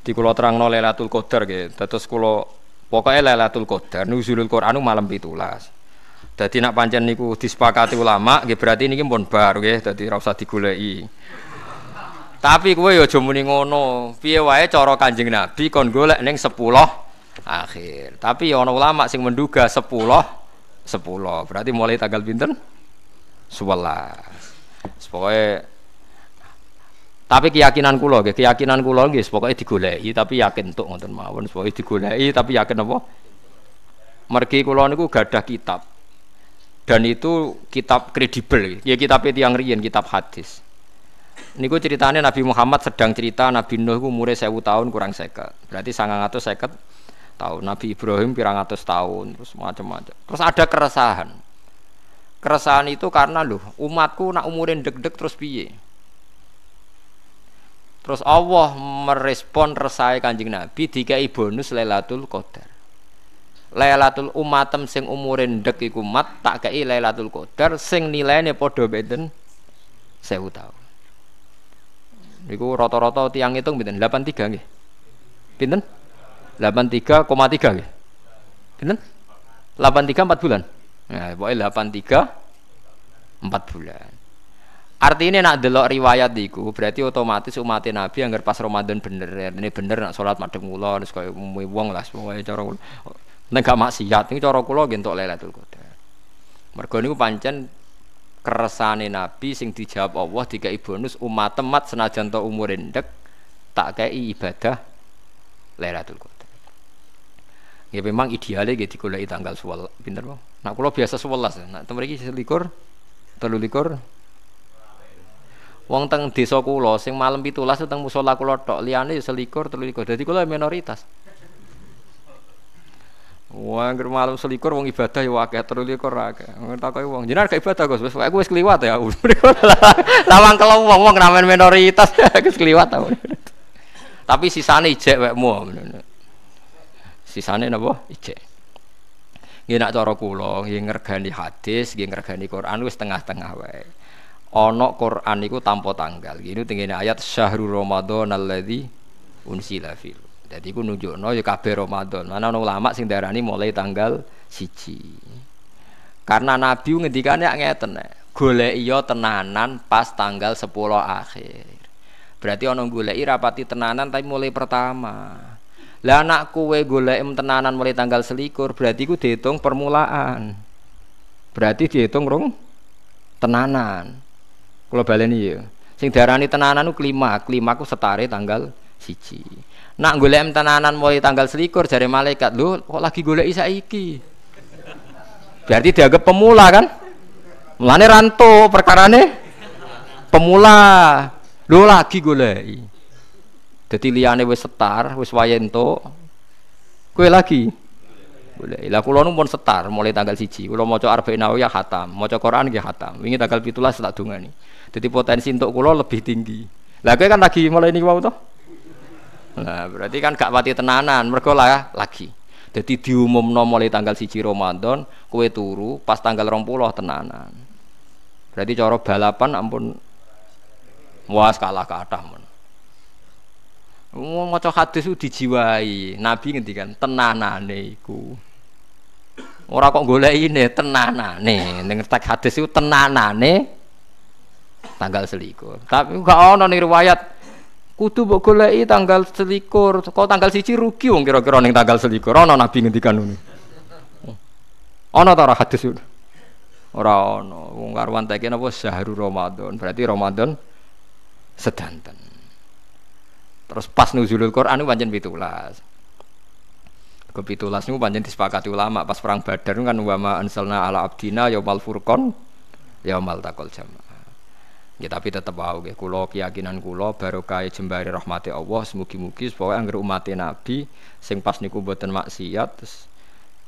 Di kula terangno Lailatul Qadar nggih. Dados kula pokoke Lailatul Qadar nuzulul Quran malam 17. Dadi nak pancen niku disepakati ulama nggih berarti niki pun bar nggih, dadi ora usah digoleki. Tapi kowe ya aja muni ngono. Piye wae cara Kanjeng Nabi kon golek ning 10 akhir. Tapi ana ulama sing menduga 10. Berarti mulai tanggal pinten? 11. Pokoke tapi keyakinan kula nggih pokoke digoleki tapi yakin entuk ngoten mawon. Pokoke digoleki tapi yakin apa? Mergi kula niku gadah kitab. Dan itu kitab kredibel. Ya kitab tiyang riyen, kitab hadis. Niku ceritanya Nabi Muhammad sedang cerita Nabi Nuh ku umure 1000 tahun kurang 50. Berarti 950 tahun. Nabi Ibrahim pirang atus tahun, terus macam-macam. Terus ada keresahan. Keresahan itu karena loh, umatku nak umurin deg-deg terus piye? Terus Allah merespon resahé Kanjeng Nabi dikai bonus Lailatul Qadar. Lailatul umatem sing umure ndek iku mat tak kei Lailatul Qadar sing nilaine padha benten 1000 tahun. Niku rata-rata tiyang ngitung pinten? 83 nggih. Pinten? 83,3 nggih. Pinten? 83 4 bulan. Nah, pokoke 83 4 bulan. Artinya nak delok riwayat iku berarti otomatis umat Nabi anggar pas Ramadan bener. Ini bener nak salat madhep kula terus kaya wong lah pokoke cara nek gak maksiat iki cara kula nggih entuk Lailatul Qadar. Mergo niku pancen keresane Nabi sing dijawab Allah dikai bonus umat temat senajan to umure ndek tak kei ibadah Lailatul Qadar. Ya memang ideale nggih digoleki tanggal 11 pinter po. Nak kula biasa 11 nak mriki 21 23 wong teng desa kula sing malam 17 teng musala kula tok, liyane ya 21 23. Dadi kula minoritas. Wah, anggere malam 21 wong ibadah ya akeh 23 akeh. Takoki wong, jenengan gak ibadah Gus, wis aku wis kliwat ya. Lawang kelem wong ramen minoritas wis kliwat ta. Tapi sisane ijek wekmu. Sisane napa? Ijek. Nggih nak cara kula nggih ngregani hadis, nggih ngregani Quran wis tengah-tengah wae. Ana Quran iku tanpa tanggal. Gini tengene ayat syahrul Ramadan alladzi unsila fil. Dadi iku nunjukno ya kabeh Ramadan. Mana ana ulama sing darani mulai tanggal 1. Karena Nabi ngendikane ngeten nek, goleki ya tenanan pas tanggal 10 akhir. Berarti ana goleki rapati tenanan tapi mulai pertama. Lah anak kowe golek tenanan mulai tanggal 21 berarti iku dihitung permulaan. Berarti dihitung rong tenanan. Kalau baleni ya, sing darani tenanan ku kelima ku setare tanggal 1. Nak golek tenanan mulai tanggal 21 jare malaikat, lho kok lagi goleki saiki? Berarti dianggap pemula kan? Mulane ranto perkarane pemula. Lho lagi goleki. Dadi liyane wis setar, wis wayahe entuk. Kowe lagi golek. Lah kula nu pun setar mulai tanggal 1. Kula maca Arba'in Nawawiyah khatam, maca Quran nggih khatam. Wingi tanggal 17 tak dongani. Jadi potensi untuk kula lebih tinggi. Lah kowe kan lagi mulai niku wau to? Nah, berarti kan gak pati tenanan, mergo lah lagi. Jadi diumumno mulai tanggal 1 Ramadan, kowe turu pas tanggal 20 tenanan. Berarti cara balapan ampun muas kalah kathah men. Maca hadis ku dijiwai. Nabi ngendikan tenanane iku. Ora kok golekine tenanane. Ning teks hadis iku tenanane tanggal 21. Tapi gak ana ning riwayat kudu mbok goleki tanggal 21. Kok tanggal 1 rugi wong kira-kira ning tanggal 21. Ana Nabi ngendikan ngono. Ana ta ora hadis itu? Ora ana. Wong karwan teke napa syahrul Ramadan. Berarti Ramadan sedanten. Terus pas nuzulul Quran itu pancen 17. Ke 17 niku pancen disepakati ulama pas perang Badar kan wa ma ansalna ala abdina yaumal furqan yaumal taqal jamaah. Ya tapi tetep wae nggih kula keyakinan kula barokah jembare rahmati Allah mugi-mugi supaya anggere umat Nabi sing pas niku mboten maksiat terus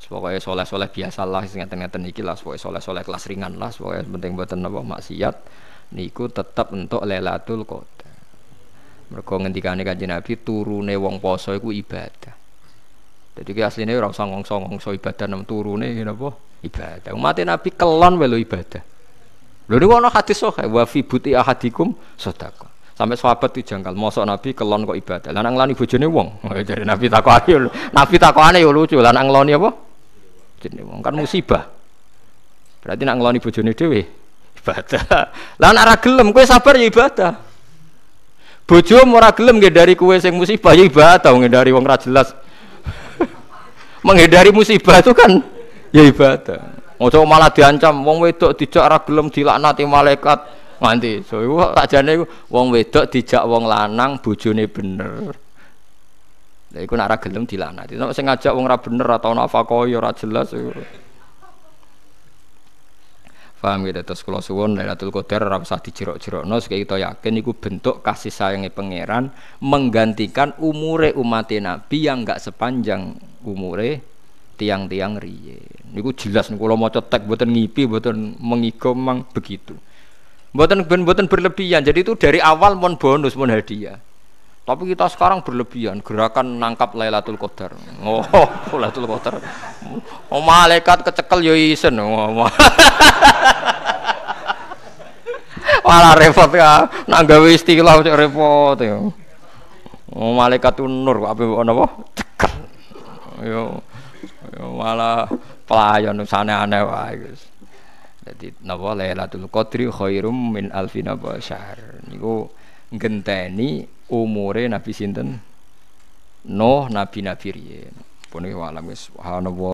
supaya soleh-soleh biasalah sing ngeten-ngeten iki lah supaya soleh-soleh kelas ringan lah supaya penting mboten napa maksiat niku tetep entuk Lailatul Qadar. Mergo ngendikane Kanjeng Nabi turune wong poso iku ibadah. Jadi ki asline ora usah ngongso-ngongso ibadah nang turune napa ibadah. Umat Nabi kelon wae lho ibadah. Lho niku ana hadis sahih wa fi buti ahadikum sedekah. Sampai sahabat itu jangkal, mosok Nabi kelon kok ibadah. Lah nang nglani bojone wong. Jadi Nabi takokane yo lucu. Lah nang ngloni apa? Bojone wong kan musibah. Berarti nang ngloni bojone dhewe ibadah. Lah nek ora gelem kowe sabar ya ibadah. Bojomu ora gelem ngindari kowe sing musibah ya ibadah, ngindari wong ora jelas. Menghindari musibah itu kan ya ibadah. Ojo malah diancam wong wedok dijak ora gelem dilaknati malaikat. Nganti so iku sakjane iku wong wedok dijak wong lanang bojone bener. Lah iku nek ora gelem dilaknati. Nek sing ngajak wong ora bener atau nafkah ya ora jelas iku. Paham gitu terus kula suwun Lailatul Qadar ora usah dijerok-jerokno supaya kita yakin iku bentuk kasih sayangnya pangeran menggantikan umure umat Nabi yang enggak sepanjang umure tiang-tiang riyen. Niku jelas kula maca teks mboten ngipi mboten mengigo memang begitu. Mboten berlebihan. Jadi itu dari awal mon bonus mon hadiah. Tapi kita sekarang berlebihan gerakan nangkap Lailatul Qadar. Oh, Lailatul Qadar. Oh, malaikat kecekel yo isen. Malah repot ya. Nak gawe istilah cek repot ya. Oh, malaikat nur apa napa? Cekel. Yo malah pelayan aneh-aneh wae guys. Jadi napa Lailatul Qadri khairum min alfin syahr. Niku ngenteni umure Nabi sinten? Nuh nabi-nabi riyen. Pun alam wis subhanallah.